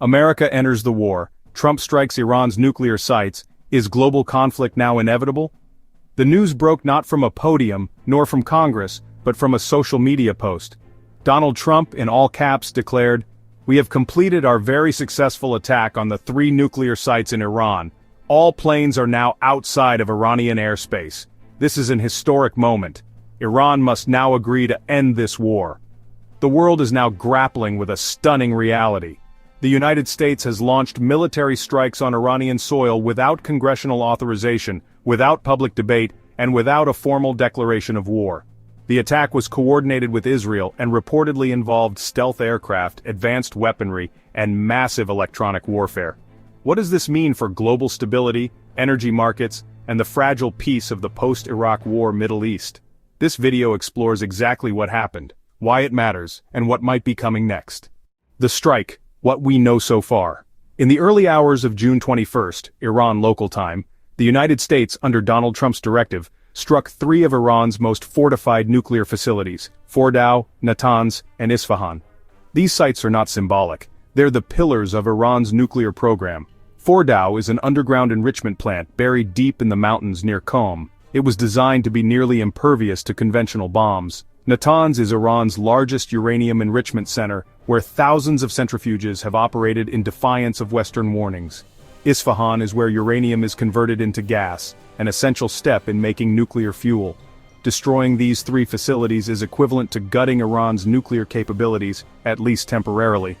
America enters the war. Trump strikes Iran's nuclear sites. Is global conflict now inevitable? The news broke not from a podium, nor from Congress, but from a social media post. Donald Trump, in all caps, declared, "We have completed our very successful attack on the 3 nuclear sites in Iran. All planes are now outside of Iranian airspace. This is an historic moment. Iran must now agree to end this war." The world is now grappling with a stunning reality. The United States has launched military strikes on Iranian soil without congressional authorization, without public debate, and without a formal declaration of war. The attack was coordinated with Israel and reportedly involved stealth aircraft, advanced weaponry, and massive electronic warfare. What does this mean for global stability, energy markets, and the fragile peace of the post-Iraq War Middle East? This video explores exactly what happened, why it matters, and what might be coming next. The strike, what we know so far. In the early hours of June 21st, Iran local time, the United States, under Donald Trump's directive, struck 3 of Iran's most fortified nuclear facilities, Fordow, Natanz, and Isfahan. These sites are not symbolic. They're the pillars of Iran's nuclear program. Fordow is an underground enrichment plant buried deep in the mountains near Qom. It was designed to be nearly impervious to conventional bombs. Natanz is Iran's largest uranium enrichment center, where thousands of centrifuges have operated in defiance of Western warnings. Isfahan is where uranium is converted into gas, an essential step in making nuclear fuel. Destroying these 3 facilities is equivalent to gutting Iran's nuclear capabilities, at least temporarily.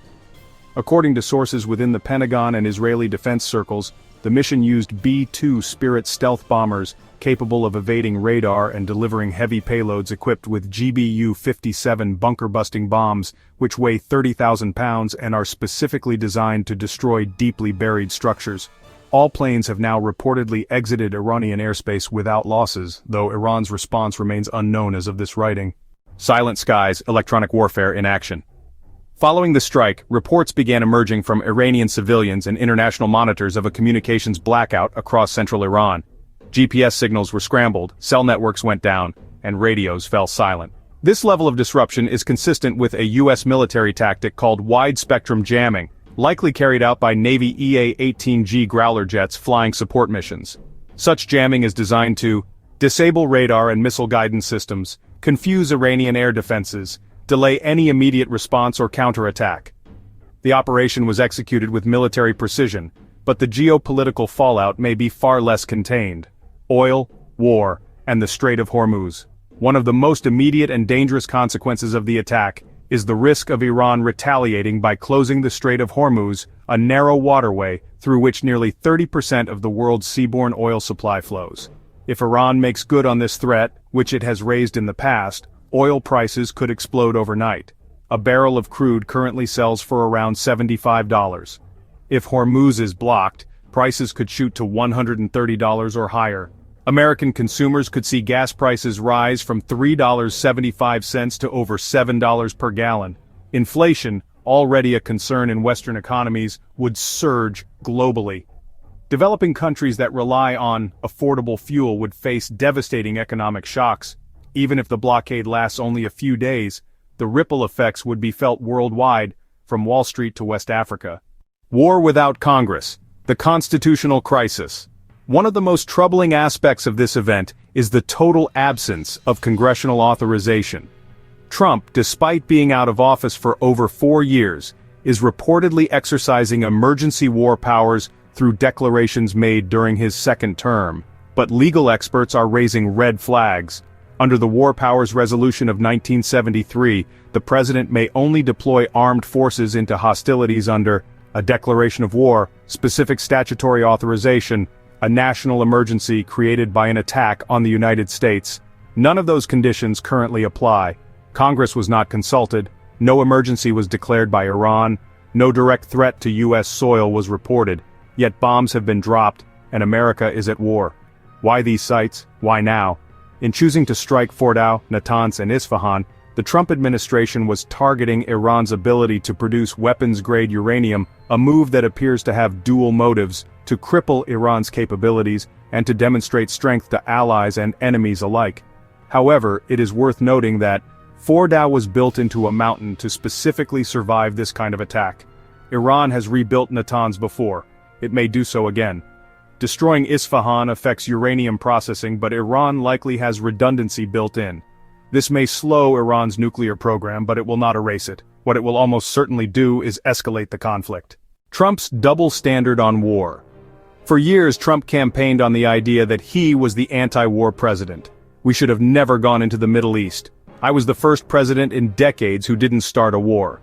According to sources within the Pentagon and Israeli defense circles, the mission used B-2 Spirit stealth bombers, capable of evading radar and delivering heavy payloads equipped with GBU-57 bunker-busting bombs, which weigh 30,000 pounds and are specifically designed to destroy deeply buried structures. All planes have now reportedly exited Iranian airspace without losses, though Iran's response remains unknown as of this writing. Silent skies, electronic warfare in action. Following the strike, reports began emerging from Iranian civilians and international monitors of a communications blackout across central Iran. GPS signals were scrambled, cell networks went down, and radios fell silent. This level of disruption is consistent with a U.S. military tactic called wide-spectrum jamming, likely carried out by Navy EA-18G Growler jets flying support missions. Such jamming is designed to disable radar and missile guidance systems, confuse Iranian air defenses, delay any immediate response or counterattack. The operation was executed with military precision, but the geopolitical fallout may be far less contained. Oil, war, and the Strait of Hormuz. One of the most immediate and dangerous consequences of the attack is the risk of Iran retaliating by closing the Strait of Hormuz, a narrow waterway through which nearly 30% of the world's seaborne oil supply flows. If Iran makes good on this threat, which it has raised in the past, oil prices could explode overnight. A barrel of crude currently sells for around $75. If Hormuz is blocked, prices could shoot to $130 or higher. American consumers could see gas prices rise from $3.75 to over $7 per gallon. Inflation, already a concern in Western economies, would surge globally. Developing countries that rely on affordable fuel would face devastating economic shocks. Even if the blockade lasts only a few days, the ripple effects would be felt worldwide, from Wall Street to West Africa. War without Congress, the constitutional crisis. One of the most troubling aspects of this event is the total absence of congressional authorization. Trump, despite being out of office for over 4 years, is reportedly exercising emergency war powers through declarations made during his second term. But legal experts are raising red flags. Under the War Powers Resolution of 1973, the president may only deploy armed forces into hostilities under a declaration of war, specific statutory authorization, a national emergency created by an attack on the United States. None of those conditions currently apply. Congress was not consulted, no emergency was declared by Iran, no direct threat to U.S. soil was reported, yet bombs have been dropped, and America is at war. Why these sites? Why now? In choosing to strike Fordow, Natanz, and Isfahan, the Trump administration was targeting Iran's ability to produce weapons-grade uranium, a move that appears to have dual motives: to cripple Iran's capabilities and to demonstrate strength to allies and enemies alike. However, it is worth noting that Fordow was built into a mountain to specifically survive this kind of attack. Iran has rebuilt Natanz before. It may do so again. Destroying Isfahan affects uranium processing, but Iran likely has redundancy built in. This may slow Iran's nuclear program, but it will not erase it. What it will almost certainly do is escalate the conflict. Trump's double standard on war. For years, Trump campaigned on the idea that he was the anti-war president. We should have never gone into the Middle East. I was the first president in decades who didn't start a war.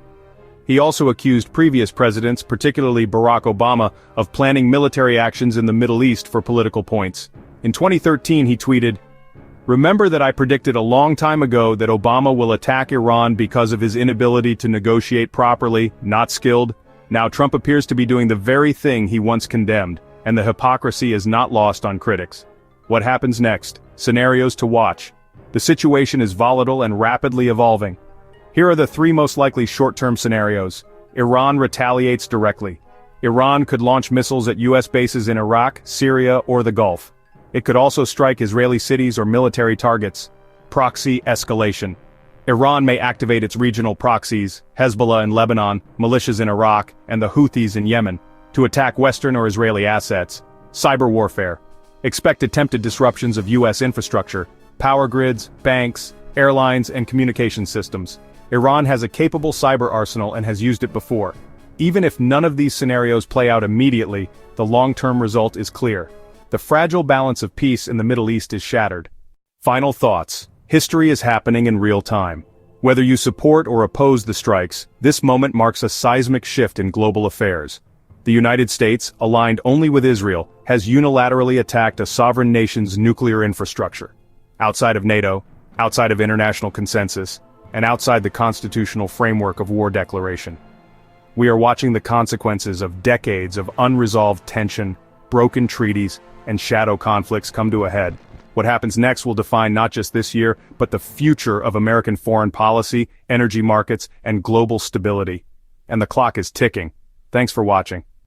He also accused previous presidents, particularly Barack Obama, of planning military actions in the Middle East for political points. In 2013 he tweeted, "Remember that I predicted a long time ago that Obama will attack Iran because of his inability to negotiate properly, not skilled. Now Trump appears to be doing the very thing he once condemned, and the hypocrisy is not lost on critics." What happens next? Scenarios to watch. The situation is volatile and rapidly evolving. Here are the three most likely short-term scenarios. Iran retaliates directly. Iran could launch missiles at US bases in Iraq, Syria, or the Gulf. It could also strike Israeli cities or military targets. Proxy escalation. Iran may activate its regional proxies, Hezbollah in Lebanon, militias in Iraq, and the Houthis in Yemen, to attack Western or Israeli assets. Cyber warfare. Expect attempted disruptions of US infrastructure, power grids, banks, airlines, and communication systems. Iran has a capable cyber arsenal and has used it before. Even if none of these scenarios play out immediately, the long-term result is clear. The fragile balance of peace in the Middle East is shattered. Final thoughts. History is happening in real time. Whether you support or oppose the strikes, this moment marks a seismic shift in global affairs. The United States, aligned only with Israel, has unilaterally attacked a sovereign nation's nuclear infrastructure. Outside of NATO, outside of international consensus, and outside the constitutional framework of war declaration. We are watching the consequences of decades of unresolved tension, broken treaties, and shadow conflicts come to a head. What happens next will define not just this year, but the future of American foreign policy, energy markets, and global stability. And the clock is ticking. Thanks for watching.